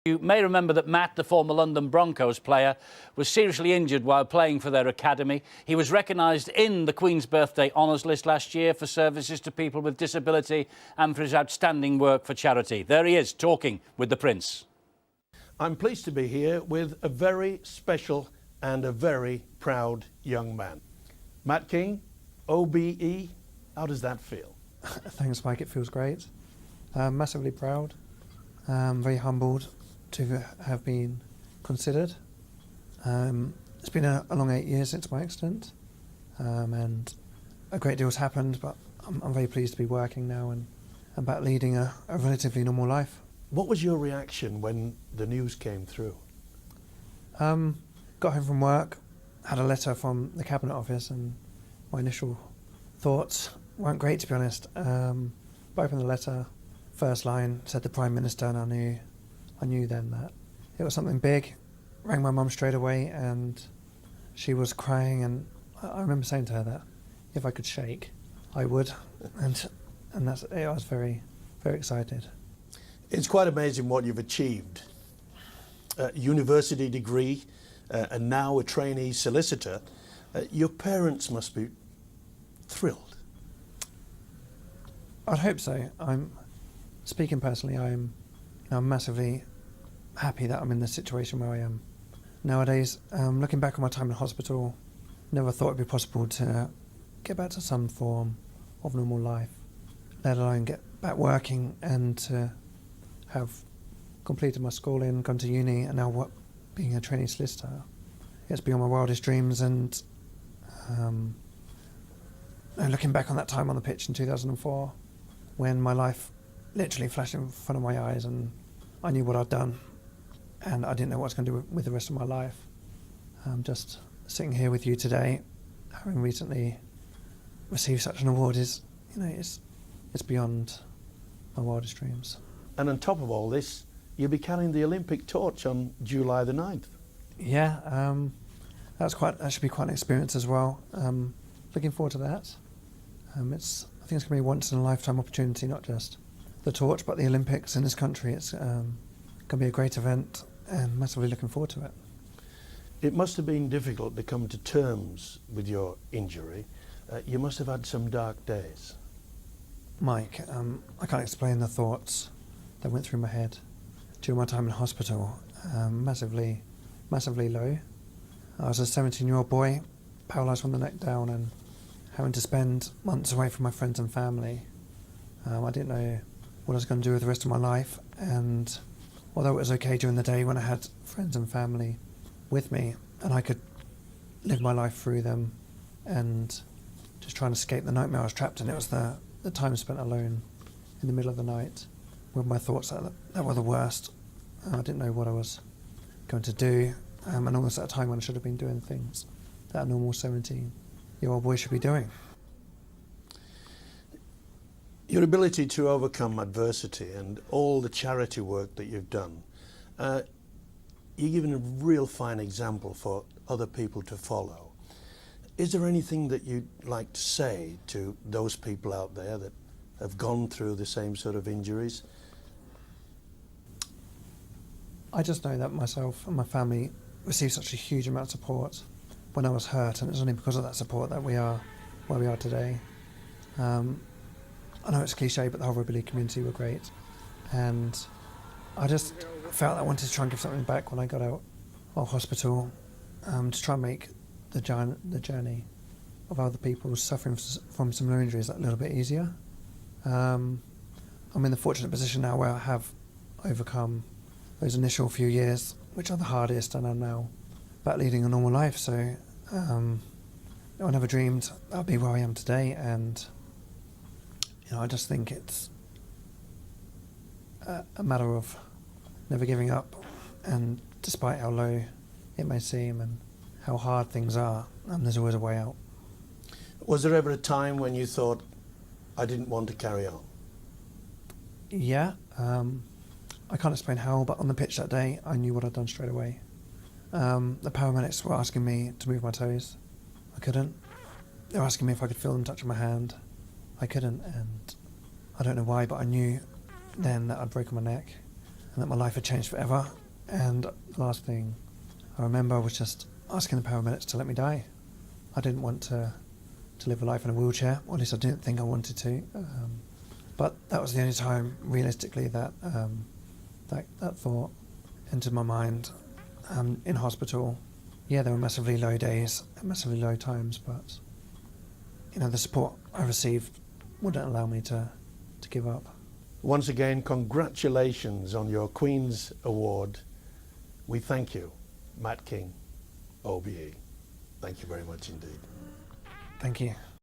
You may remember that Matt, the former London Broncos player, was seriously injured while playing for their academy. He was recognised in the Queen's Birthday Honours List last year for services to people with disability and for his outstanding work for charity. There he is, talking with the Prince. I'm pleased to be here with a very special and a very proud young man. Matt King, OBE, how does that feel? Thanks, Mike. It feels great. Massively proud. Very humbled to have been considered. It's been a long 8 years since my accident, and a great deal has happened, but I'm very pleased to be working now and back leading a relatively normal life. What was your reaction when the news came through? Got home from work, had a letter from the Cabinet Office, and my initial thoughts weren't great, to be honest. But opened the letter, first line said the Prime Minister, and I knew then that it was something big. Rang my mum straight away, and she was crying, and I remember saying to her that if I could shake, I would, and that's it. I was very, very excited. It's quite amazing what you've achieved. A university degree, and now a trainee solicitor. Your parents must be thrilled. I'd hope so. Speaking personally, I'm massively happy that I'm in the situation where I am nowadays. Looking back on my time in hospital, never thought it'd be possible to get back to some form of normal life, let alone get back working and to have completed my schooling, gone to uni, and now being a trainee solicitor. It's beyond my wildest dreams, and looking back on that time on the pitch in 2004, when my life literally flashed in front of my eyes and I knew what I'd done and I didn't know what I was going to do with the rest of my life. Just sitting here with you today, having recently received such an award, it's beyond my wildest dreams. And on top of all this, you'll be carrying the Olympic torch on July the 9th. Yeah, that should be quite an experience as well. Looking forward to that. I think it's going to be a once in a lifetime opportunity, not just the torch, but the Olympics in this country. It's going to be a great event, and massively looking forward to it. It must have been difficult to come to terms with your injury. You must have had some dark days. Mike, I can't explain the thoughts that went through my head during my time in hospital. Massively low. I was a 17-year-old boy, paralysed from the neck down, and having to spend months away from my friends and family. I didn't know what I was going to do with the rest of my life, and although it was okay during the day when I had friends and family with me and I could live my life through them and just try and escape the nightmare I was trapped in, it was the time spent alone in the middle of the night with my thoughts that were the worst. I didn't know what I was going to do, and almost at a time when I should have been doing things that a normal 17-year-old boy should be doing. Your ability to overcome adversity and all the charity work that you've done, you're giving a real fine example for other people to follow. Is there anything that you'd like to say to those people out there that have gone through the same sort of injuries? I just know that myself and my family received such a huge amount of support when I was hurt, and it's only because of that support that we are where we are today. I know it's cliche, but the whole rugby league community were great, and I just felt I wanted to try and give something back when I got out of hospital, to try and make the journey of other people suffering from similar injuries a little bit easier. I'm in the fortunate position now where I have overcome those initial few years, which are the hardest, and I'm now back leading a normal life. So I never dreamed I'd be where I am today, and I just think it's a matter of never giving up, and despite how low it may seem and how hard things are, there's always a way out. Was there ever a time when you thought, I didn't want to carry on? Yeah, I can't explain how, but on the pitch that day, I knew what I'd done straight away. The paramedics were asking me to move my toes. I couldn't. They were asking me if I could feel them touching my hand. I couldn't, and I don't know why, but I knew then that I'd broken my neck, and and that my life had changed forever. And the last thing I remember was just asking the paramedics to let me die. I didn't want to live a life in a wheelchair, or at least I didn't think I wanted to. But that was the only time, realistically, that that thought entered my mind. In hospital, yeah, there were massively low days, massively low times, but the support I received wouldn't allow me to give up. Once again, congratulations on your Queen's Award. We thank you, Matt King, OBE. Thank you very much indeed. Thank you.